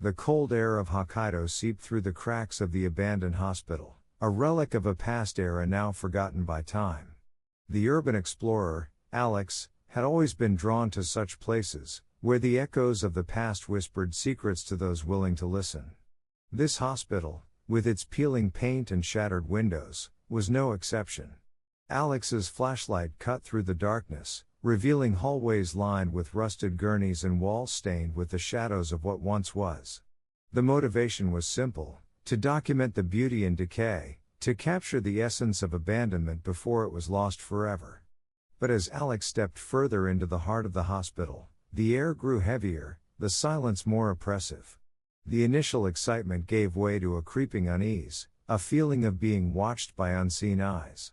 The cold air of Hokkaido seeped through the cracks of the abandoned hospital, a relic of a past era now forgotten by time. The urban explorer, Alex, had always been drawn to such places, where the echoes of the past whispered secrets to those willing to listen. This hospital, with its peeling paint and shattered windows, was no exception. Alex's flashlight cut through the darkness, revealing hallways lined with rusted gurneys and walls stained with the shadows of what once was. The motivation was simple: to document the beauty and decay, to capture the essence of abandonment before it was lost forever. But as Alex stepped further into the heart of the hospital, the air grew heavier, the silence more oppressive. The initial excitement gave way to a creeping unease, a feeling of being watched by unseen eyes.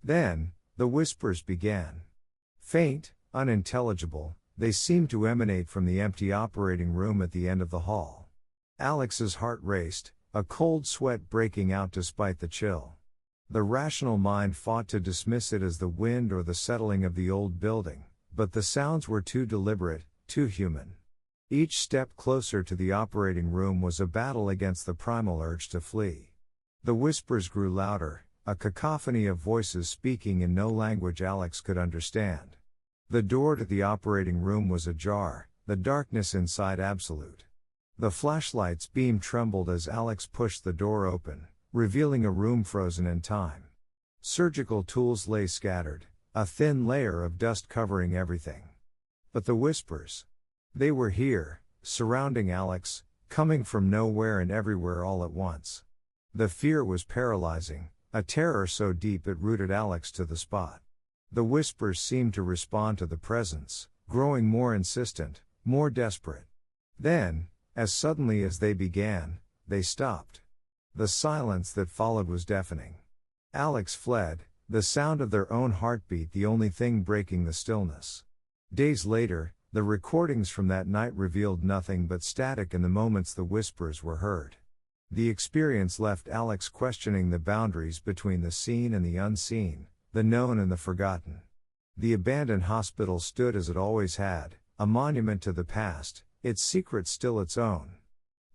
Then, the whispers began. Faint, unintelligible, they seemed to emanate from the empty operating room at the end of the hall. Alex's heart raced, a cold sweat breaking out despite the chill. The rational mind fought to dismiss it as the wind or the settling of the old building, but the sounds were too deliberate, too human. Each step closer to the operating room was a battle against the primal urge to flee. The whispers grew louder, a cacophony of voices speaking in no language Alex could understand. The door to the operating room was ajar, the darkness inside absolute. The flashlight's beam trembled as Alex pushed the door open, revealing a room frozen in time. Surgical tools lay scattered, a thin layer of dust covering everything. But the whispers. They were here, surrounding Alex, coming from nowhere and everywhere all at once. The fear was paralyzing, a terror so deep it rooted Alex to the spot. The whispers seemed to respond to the presence, growing more insistent, more desperate. Then, as suddenly as they began, they stopped. The silence that followed was deafening. Alex fled, the sound of their own heartbeat the only thing breaking the stillness. Days later, the recordings from that night revealed nothing but static in the moments the whispers were heard. The experience left Alex questioning the boundaries between the seen and the unseen, the known and the forgotten. The abandoned hospital stood as it always had, a monument to the past, its secrets still its own.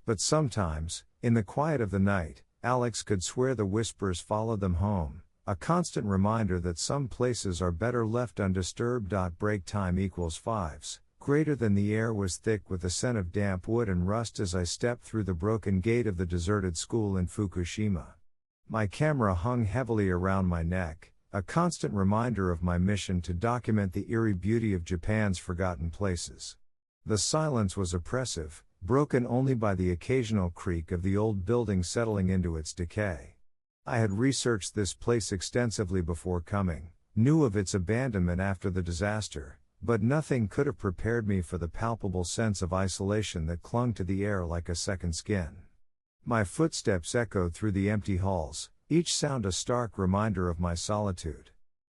But sometimes, in the quiet of the night, Alex could swear the whispers followed them home, a constant reminder that some places are better left undisturbed. Break time equals 5s. Greater than the air was thick with the scent of damp wood and rust as I stepped through the broken gate of the deserted school in Fukushima. My camera hung heavily around my neck, a constant reminder of my mission to document the eerie beauty of Japan's forgotten places. The silence was oppressive, broken only by the occasional creak of the old building settling into its decay. I had researched this place extensively before coming, knew of its abandonment after the disaster, but nothing could have prepared me for the palpable sense of isolation that clung to the air like a second skin. My footsteps echoed through the empty halls, each sound a stark reminder of my solitude.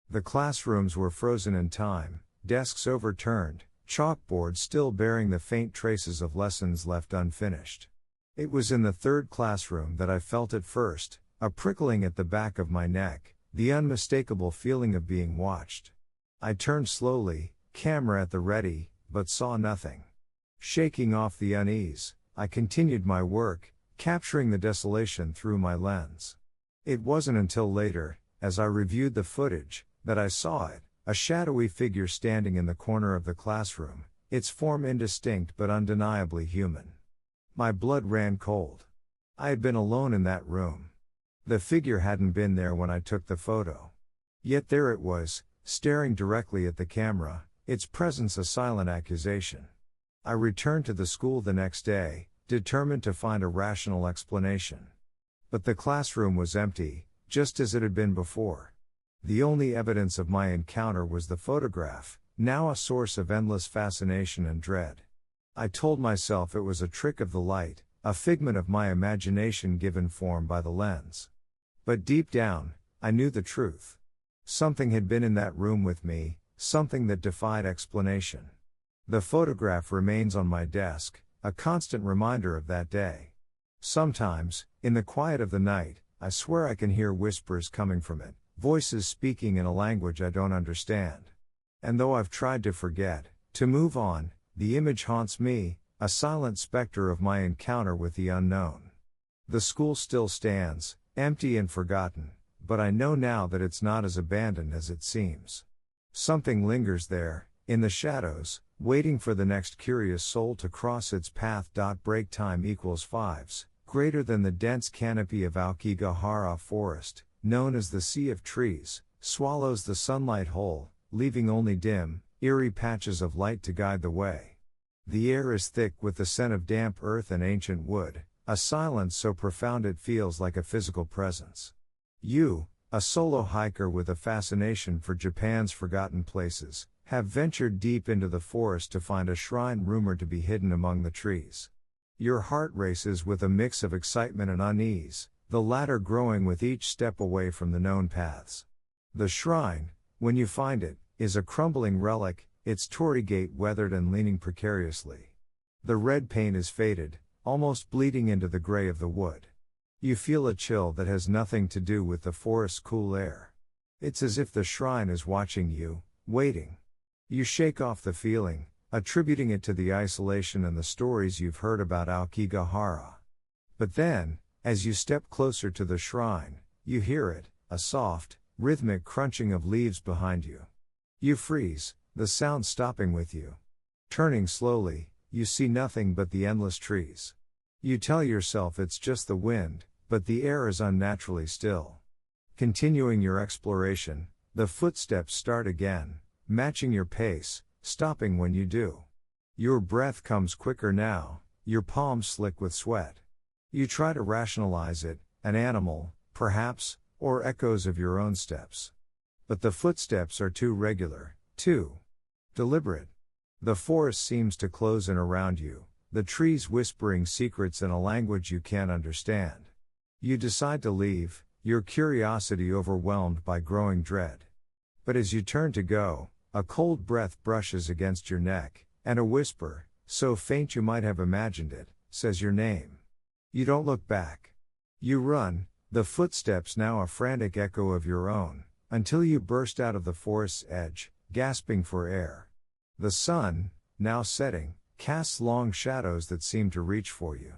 The classrooms were frozen in time, desks overturned, chalkboards still bearing the faint traces of lessons left unfinished. It was in the third classroom that I felt it first, a prickling at the back of my neck, the unmistakable feeling of being watched. I turned slowly, camera at the ready, but saw nothing. Shaking off the unease, I continued my work, capturing the desolation through my lens. It wasn't until later, as I reviewed the footage, that I saw it, a shadowy figure standing in the corner of the classroom, its form indistinct but undeniably human. My blood ran cold. I had been alone in that room. The figure hadn't been there when I took the photo. Yet there it was, staring directly at the camera, its presence a silent accusation. I returned to the school the next day, determined to find a rational explanation. But the classroom was empty, just as it had been before. The only evidence of my encounter was the photograph, now a source of endless fascination and dread. I told myself it was a trick of the light, a figment of my imagination given form by the lens. But deep down, I knew the truth. Something had been in that room with me, something that defied explanation. The photograph remains on my desk, a constant reminder of that day. Sometimes, in the quiet of the night, I swear I can hear whispers coming from it, voices speaking in a language I don't understand. And though I've tried to forget, to move on, the image haunts me, a silent specter of my encounter with the unknown. The school still stands, empty and forgotten, but I know now that it's not as abandoned as it seems. Something lingers there, in the shadows, waiting for the next curious soul to cross its path. Break time equals 5s, greater than the dense canopy of Aokigahara Forest, known as the Sea of Trees, swallows the sunlight whole, leaving only dim, eerie patches of light to guide the way. The air is thick with the scent of damp earth and ancient wood, a silence so profound it feels like a physical presence. You, a solo hiker with a fascination for Japan's forgotten places, have ventured deep into the forest to find a shrine rumored to be hidden among the trees. Your heart races with a mix of excitement and unease, the latter growing with each step away from the known paths. The shrine, when you find it, is a crumbling relic, its torii gate weathered and leaning precariously. The red paint is faded, almost bleeding into the gray of the wood. You feel a chill that has nothing to do with the forest's cool air. It's as if the shrine is watching you, waiting. You shake off the feeling, attributing it to the isolation and the stories you've heard about Aokigahara. But then, as you step closer to the shrine, you hear it, a soft, rhythmic crunching of leaves behind you. You freeze, the sound stopping with you. Turning slowly, you see nothing but the endless trees. You tell yourself it's just the wind, but the air is unnaturally still. Continuing your exploration, the footsteps start again, matching your pace, stopping when you do. Your breath comes quicker now, your palms slick with sweat. You try to rationalize it, an animal, perhaps, or echoes of your own steps. But the footsteps are too regular, too deliberate. The forest seems to close in around you, the trees whispering secrets in a language you can't understand. You decide to leave, your curiosity overwhelmed by growing dread. But as you turn to go, a cold breath brushes against your neck, and a whisper, so faint you might have imagined it, says your name. You don't look back. You run, the footsteps now a frantic echo of your own, until you burst out of the forest's edge, gasping for air. The sun, now setting, casts long shadows that seem to reach for you.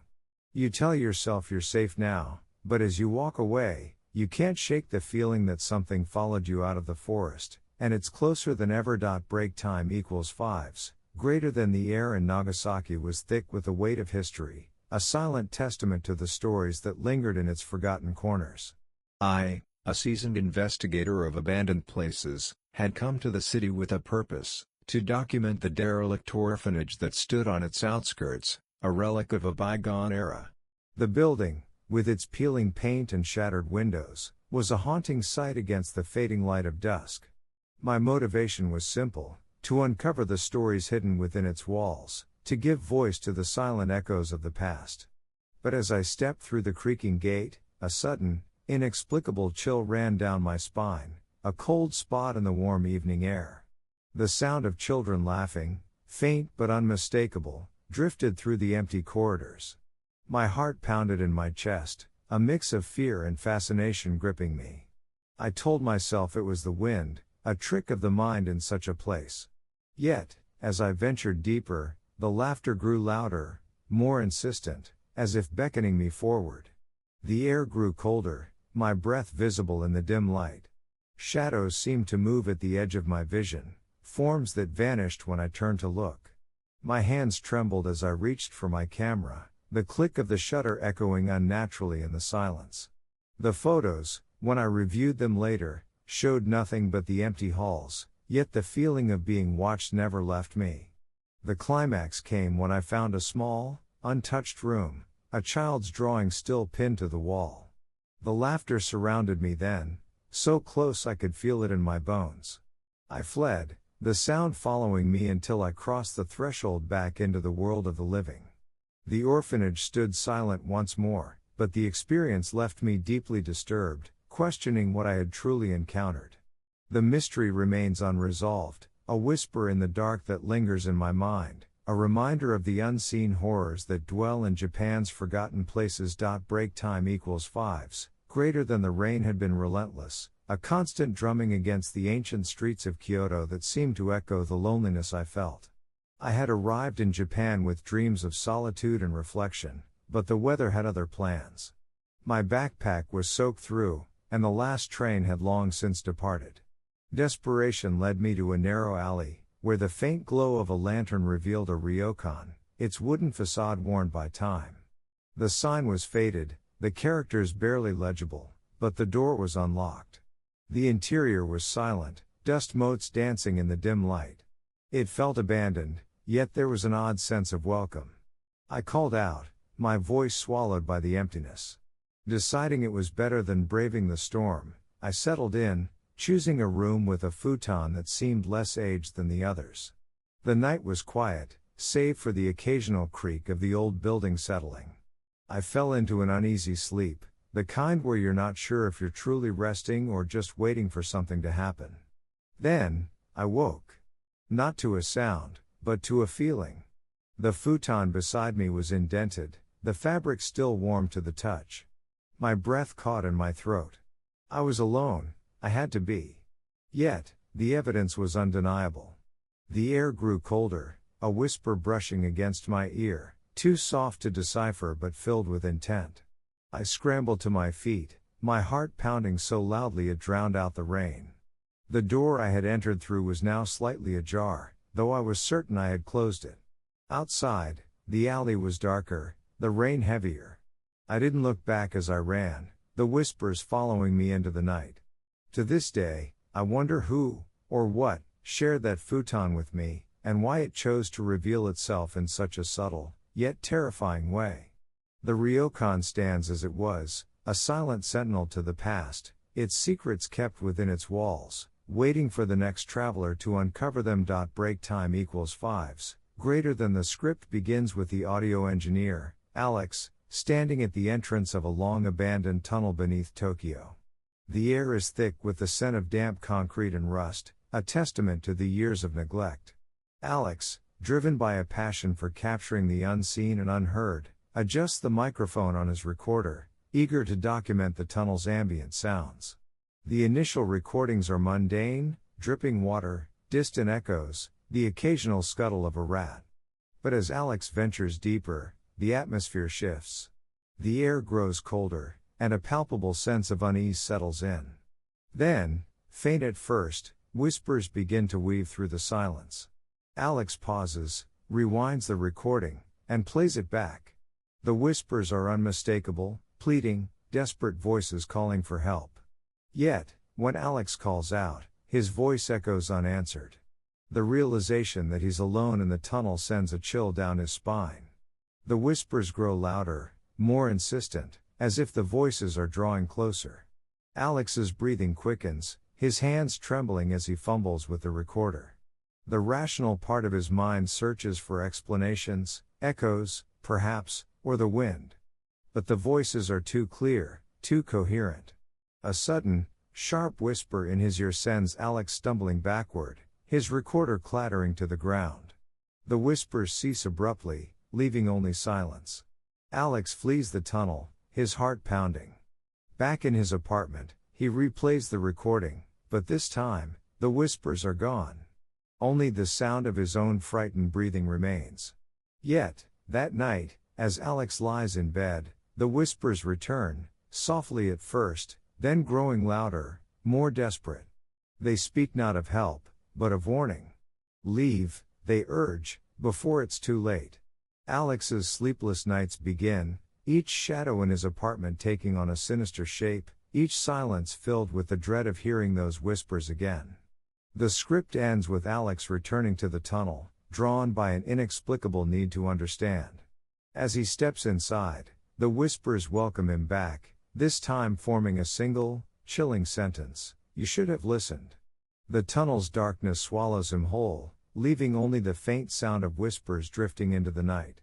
You tell yourself you're safe now, but as you walk away, you can't shake the feeling that something followed you out of the forest, and it's closer than ever. Break time equals 5s, greater than the air in Nagasaki was thick with the weight of history, a silent testament to the stories that lingered in its forgotten corners. I, a seasoned investigator of abandoned places, had come to the city with a purpose, to document the derelict orphanage that stood on its outskirts, a relic of a bygone era. The building, with its peeling paint and shattered windows, was a haunting sight against the fading light of dusk. My motivation was simple, to uncover the stories hidden within its walls, to give voice to the silent echoes of the past. But as I stepped through the creaking gate, a sudden, inexplicable chill ran down my spine, a cold spot in the warm evening air. The sound of children laughing, faint but unmistakable, drifted through the empty corridors. My heart pounded in my chest, a mix of fear and fascination gripping me. I told myself it was the wind, a trick of the mind in such a place. Yet, as I ventured deeper, the laughter grew louder, more insistent, as if beckoning me forward. The air grew colder, my breath visible in the dim light. Shadows seemed to move at the edge of my vision, forms that vanished when I turned to look. My hands trembled as I reached for my camera, the click of the shutter echoing unnaturally in the silence. The photos, when I reviewed them later, showed nothing but the empty halls, yet the feeling of being watched never left me. The climax came when I found a small, untouched room, a child's drawing still pinned to the wall. The laughter surrounded me then, so close I could feel it in my bones. I fled, the sound following me until I crossed the threshold back into the world of the living. The orphanage stood silent once more, but the experience left me deeply disturbed, questioning what I had truly encountered. The mystery remains unresolved, a whisper in the dark that lingers in my mind, a reminder of the unseen horrors that dwell in Japan's forgotten places. Break time equals 5s, greater than the rain had been relentless, a constant drumming against the ancient streets of Kyoto that seemed to echo the loneliness I felt. I had arrived in Japan with dreams of solitude and reflection, but the weather had other plans. My backpack was soaked through, and the last train had long since departed. Desperation led me to a narrow alley, where the faint glow of a lantern revealed a ryokan, its wooden facade worn by time. The sign was faded, the characters barely legible, but the door was unlocked. The interior was silent, dust motes dancing in the dim light. It felt abandoned, yet there was an odd sense of welcome. I called out, my voice swallowed by the emptiness. Deciding it was better than braving the storm, I settled in, choosing a room with a futon that seemed less aged than the others. The night was quiet, save for the occasional creak of the old building settling. I fell into an uneasy sleep, the kind where you're not sure if you're truly resting or just waiting for something to happen. Then, I woke. Not to a sound, but to a feeling. The futon beside me was indented, the fabric still warm to the touch. My breath caught in my throat. I was alone, I had to be. Yet, the evidence was undeniable. The air grew colder, a whisper brushing against my ear, too soft to decipher but filled with intent. I scrambled to my feet, my heart pounding so loudly it drowned out the rain. The door I had entered through was now slightly ajar, though I was certain I had closed it. Outside, the alley was darker, the rain heavier. I didn't look back as I ran, the whispers following me into the night. To this day, I wonder who, or what, shared that futon with me, and why it chose to reveal itself in such a subtle, yet terrifying way. The ryokan stands as it was, a silent sentinel to the past, its secrets kept within its walls, waiting for the next traveler to uncover them. Break time equals 5s, greater than the script begins with the audio engineer, Alex, standing at the entrance of a long-abandoned tunnel beneath Tokyo. The air is thick with the scent of damp concrete and rust, a testament to the years of neglect. Alex, driven by a passion for capturing the unseen and unheard, adjusts the microphone on his recorder, eager to document the tunnel's ambient sounds. The initial recordings are mundane, dripping water, distant echoes, the occasional scuttle of a rat. But as Alex ventures deeper, the atmosphere shifts. The air grows colder, and a palpable sense of unease settles in. Then, faint at first, whispers begin to weave through the silence. Alex pauses, rewinds the recording, and plays it back. The whispers are unmistakable, pleading, desperate voices calling for help. Yet, when Alex calls out, his voice echoes unanswered. The realization that he's alone in the tunnel sends a chill down his spine. The whispers grow louder, more insistent, as if the voices are drawing closer. Alex's breathing quickens, his hands trembling as he fumbles with the recorder. The rational part of his mind searches for explanations, echoes, perhaps, or the wind. But the voices are too clear, too coherent. A sudden, sharp whisper in his ear sends Alex stumbling backward, his recorder clattering to the ground. The whispers cease abruptly, leaving only silence. Alex flees the tunnel, his heart pounding. Back in his apartment, he replays the recording, but this time, the whispers are gone. Only the sound of his own frightened breathing remains. Yet, that night, as Alex lies in bed, the whispers return, softly at first, then growing louder, more desperate. They speak not of help, but of warning. Leave, they urge, before it's too late. Alex's sleepless nights begin, each shadow in his apartment taking on a sinister shape, each silence filled with the dread of hearing those whispers again. The script ends with Alex returning to the tunnel, drawn by an inexplicable need to understand. As he steps inside, the whispers welcome him back, this time forming a single, chilling sentence: "You should have listened." The tunnel's darkness swallows him whole, leaving only the faint sound of whispers drifting into the night.